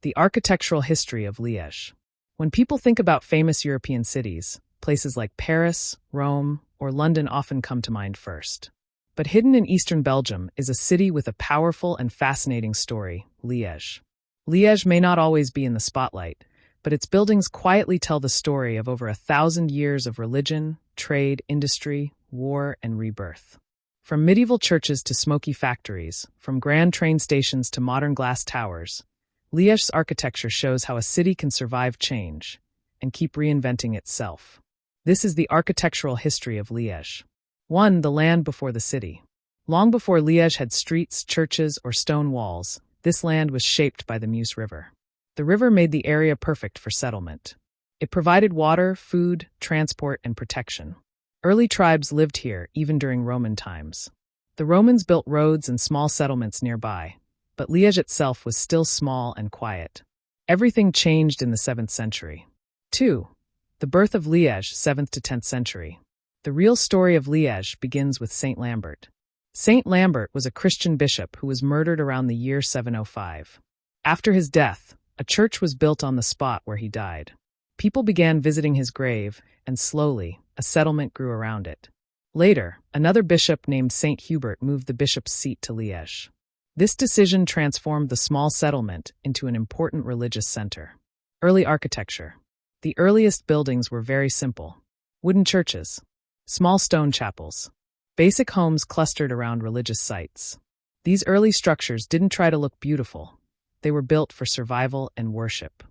The architectural history of Liège. When people think about famous European cities, places like Paris, Rome, or London often come to mind first. But hidden in eastern Belgium is a city with a powerful and fascinating story, Liège. Liège may not always be in the spotlight, but its buildings quietly tell the story of over 1,000 years of religion, trade, industry, war, and rebirth. From medieval churches to smoky factories, from grand train stations to modern glass towers, Liège's architecture shows how a city can survive change and keep reinventing itself. This is the architectural history of Liège. 1. The land before the city. Long before Liège had streets, churches, or stone walls, this land was shaped by the Meuse River. The river made the area perfect for settlement. It provided water, food, transport, and protection. Early tribes lived here even during Roman times. The Romans built roads and small settlements nearby, but Liège itself was still small and quiet. Everything changed in the 7th century. 2. The birth of Liège, 7th to 10th century. The real story of Liège begins with Saint Lambert. Saint Lambert was a Christian bishop who was murdered around the year 705. After his death, a church was built on the spot where he died. People began visiting his grave, and slowly, a settlement grew around it. Later, another bishop named Saint Hubert moved the bishop's seat to Liège. This decision transformed the small settlement into an important religious center. Early architecture. The earliest buildings were very simple. Wooden churches, small stone chapels, basic homes clustered around religious sites. These early structures didn't try to look beautiful. They were built for survival and worship.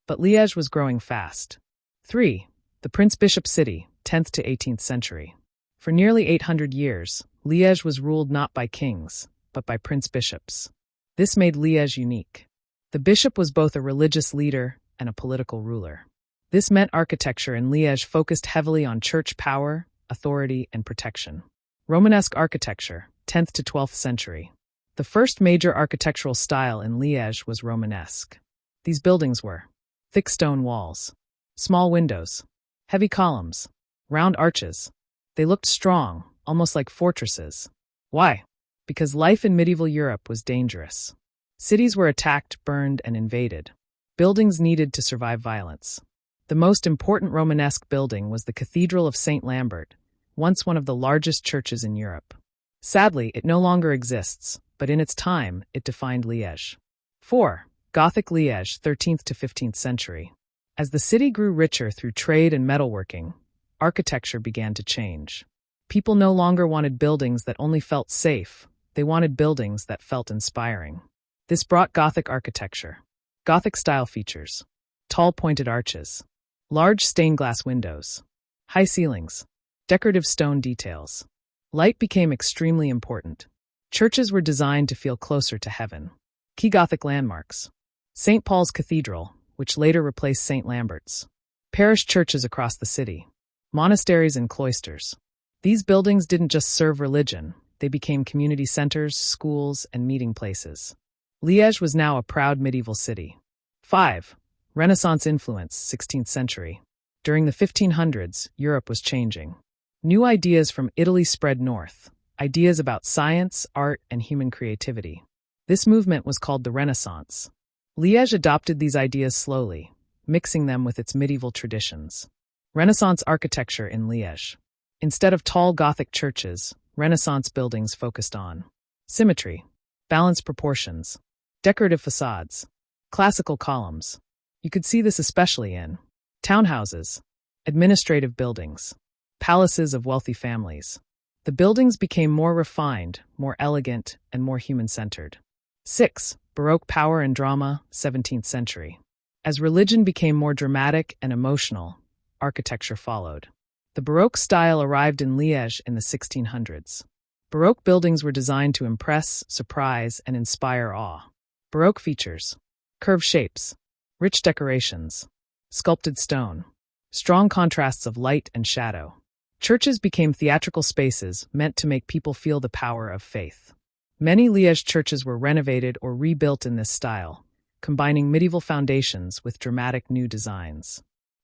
But Liège was growing fast. 3. The Prince-Bishop City, 10th to 18th century. For nearly 800 years, Liège was ruled not by kings, but by prince-bishops. This made Liège unique. The bishop was both a religious leader and a political ruler. This meant architecture in Liège focused heavily on church power, authority, and protection. Romanesque architecture, 10th to 12th century. The first major architectural style in Liège was Romanesque. These buildings were thick stone walls, small windows, heavy columns, round arches. They looked strong, almost like fortresses. Why? Because life in medieval Europe was dangerous. Cities were attacked, burned, and invaded. Buildings needed to survive violence. The most important Romanesque building was the Cathedral of Saint Lambert, once one of the largest churches in Europe. Sadly, it no longer exists, but in its time, it defined Liège. 4. Gothic Liège, 13th to 15th century. As the city grew richer through trade and metalworking, architecture began to change. People no longer wanted buildings that only felt safe. They wanted buildings that felt inspiring. This brought Gothic architecture. Gothic style features: tall pointed arches, large stained glass windows, high ceilings, decorative stone details. Light became extremely important. Churches were designed to feel closer to heaven. Key Gothic landmarks: St. Paul's Cathedral, which later replaced St. Lambert's. Parish churches across the city. Monasteries and cloisters. These buildings didn't just serve religion. They became community centers, schools, and meeting places. Liège was now a proud medieval city. 5. Renaissance influence, 16th century. During the 1500s, Europe was changing. New ideas from Italy spread north, ideas about science, art, and human creativity. This movement was called the Renaissance. Liège adopted these ideas slowly, mixing them with its medieval traditions. Renaissance architecture in Liège. Instead of tall Gothic churches, Renaissance buildings focused on symmetry, balanced proportions, decorative facades, classical columns. You could see this especially in townhouses, administrative buildings, palaces of wealthy families. The buildings became more refined, more elegant, and more human-centered. 6. Baroque power and drama, 17th century. As religion became more dramatic and emotional, architecture followed. The Baroque style arrived in Liège in the 1600s. Baroque buildings were designed to impress, surprise, and inspire awe. Baroque features: curved shapes, rich decorations, sculpted stone, strong contrasts of light and shadow. Churches became theatrical spaces meant to make people feel the power of faith. Many Liège churches were renovated or rebuilt in this style, combining medieval foundations with dramatic new designs.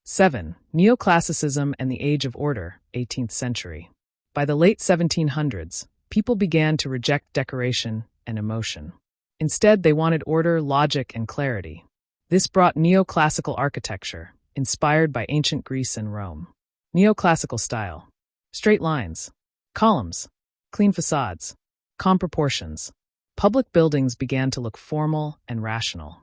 7. Neoclassicism and the Age of Order, 18th century. By the late 1700s, people began to reject decoration and emotion. Instead, they wanted order, logic, and clarity. This brought neoclassical architecture, inspired by ancient Greece and Rome. Neoclassical style. Straight lines, columns, clean facades, calm proportions. Public buildings began to look formal and rational.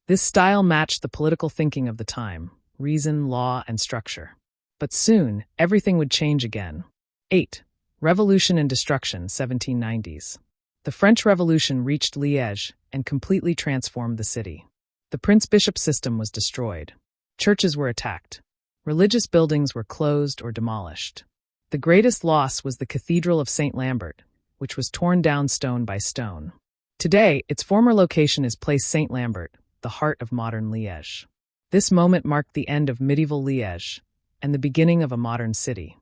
This style matched the political thinking of the time: reason, law, and structure. But soon, everything would change again. 8. Revolution and Destruction, 1790s. The French Revolution reached Liège and completely transformed the city. The prince-bishop system was destroyed. Churches were attacked. Religious buildings were closed or demolished. The greatest loss was the Cathedral of St. Lambert, which was torn down stone by stone. Today, its former location is Place St. Lambert, the heart of modern Liège. This moment marked the end of medieval Liège and the beginning of a modern city.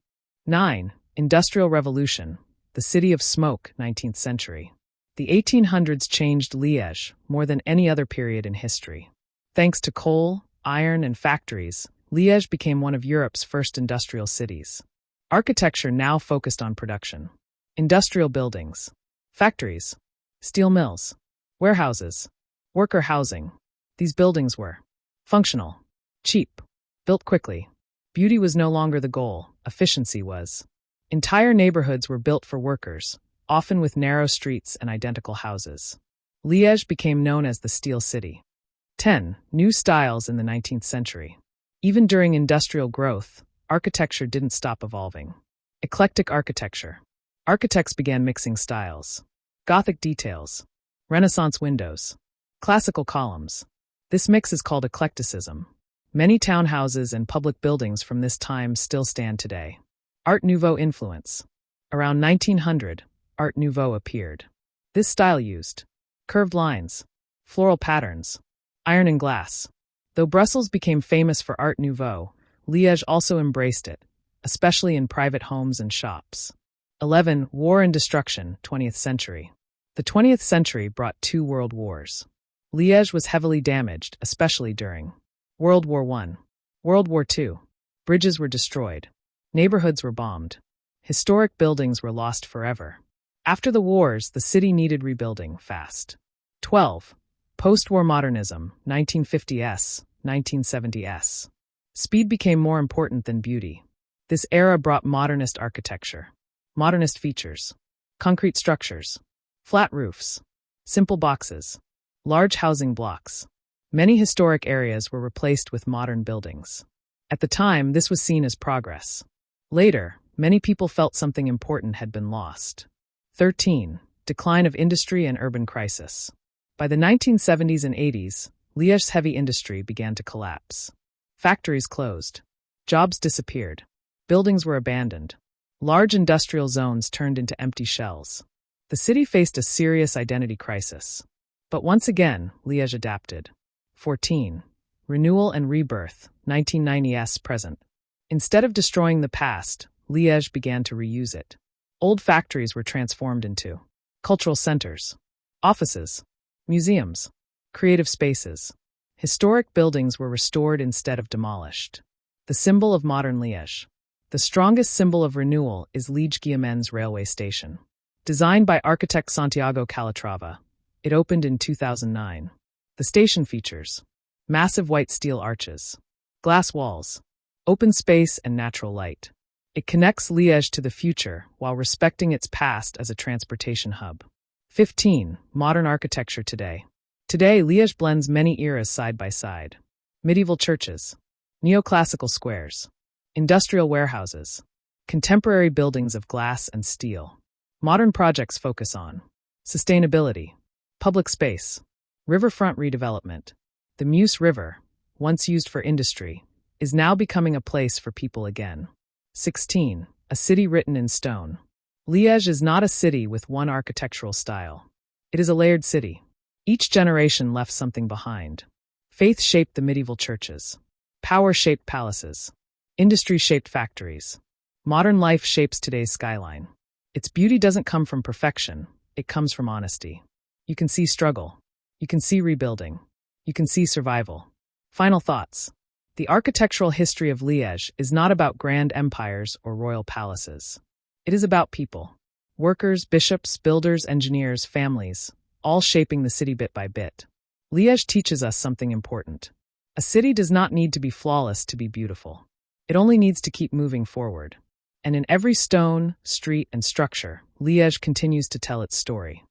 9. Industrial Revolution, the City of Smoke, 19th century. The 1800s changed Liège more than any other period in history. Thanks to coal, iron, and factories, Liège became one of Europe's first industrial cities. Architecture now focused on production. Industrial buildings, factories, steel mills, warehouses, worker housing. These buildings were functional, cheap, built quickly. Beauty was no longer the goal, efficiency was. Entire neighborhoods were built for workers, often with narrow streets and identical houses. Liège became known as the Steel City. 10. New styles in the 19th century. Even during industrial growth, architecture didn't stop evolving. Eclectic architecture. Architects began mixing styles. Gothic details, Renaissance windows, classical columns. This mix is called eclecticism. Many townhouses and public buildings from this time still stand today. Art Nouveau influence. Around 1900, Art Nouveau appeared. This style used curved lines, floral patterns, iron and glass. Though Brussels became famous for Art Nouveau, Liège also embraced it, especially in private homes and shops. 11. War and Destruction, 20th century. The 20th century brought 2 world wars. Liège was heavily damaged, especially during World War I. World War II. Bridges were destroyed. Neighborhoods were bombed. Historic buildings were lost forever. After the wars, the city needed rebuilding fast. 12. Post-war modernism, 1950s, 1970s. Speed became more important than beauty. This era brought modernist architecture. Modernist features: concrete structures, flat roofs, simple boxes, large housing blocks. Many historic areas were replaced with modern buildings. At the time, this was seen as progress. Later, many people felt something important had been lost. 13. Decline of industry and urban crisis. By the 1970s and 80s, Liège's heavy industry began to collapse. Factories closed. Jobs disappeared. Buildings were abandoned. Large industrial zones turned into empty shells. The city faced a serious identity crisis. But once again, Liège adapted. 14. Renewal and rebirth, 1990s present. Instead of destroying the past, Liège began to reuse it. Old factories were transformed into cultural centers, offices, museums, creative spaces. Historic buildings were restored instead of demolished. The symbol of modern Liège. The strongest symbol of renewal is Liège-Guillemens railway station. Designed by architect Santiago Calatrava, it opened in 2009. The station features massive white steel arches, glass walls, open space, and natural light. It connects Liège to the future while respecting its past as a transportation hub. 15. Modern architecture today. Today, Liège blends many eras side by side. Medieval churches, neoclassical squares, industrial warehouses, contemporary buildings of glass and steel. Modern projects focus on sustainability, public space, riverfront redevelopment. The Meuse River, once used for industry, is now becoming a place for people again. 16. A city written in stone. Liège is not a city with one architectural style. It is a layered city. Each generation left something behind. Faith shaped the medieval churches. Power shaped palaces. Industry shaped factories. Modern life shapes today's skyline. Its beauty doesn't come from perfection, it comes from honesty. You can see struggle. You can see rebuilding. You can see survival. Final thoughts. The architectural history of Liège is not about grand empires or royal palaces. It is about people. Workers, bishops, builders, engineers, families, all shaping the city bit by bit. Liège teaches us something important. A city does not need to be flawless to be beautiful. It only needs to keep moving forward. And in every stone, street, and structure, Liège continues to tell its story.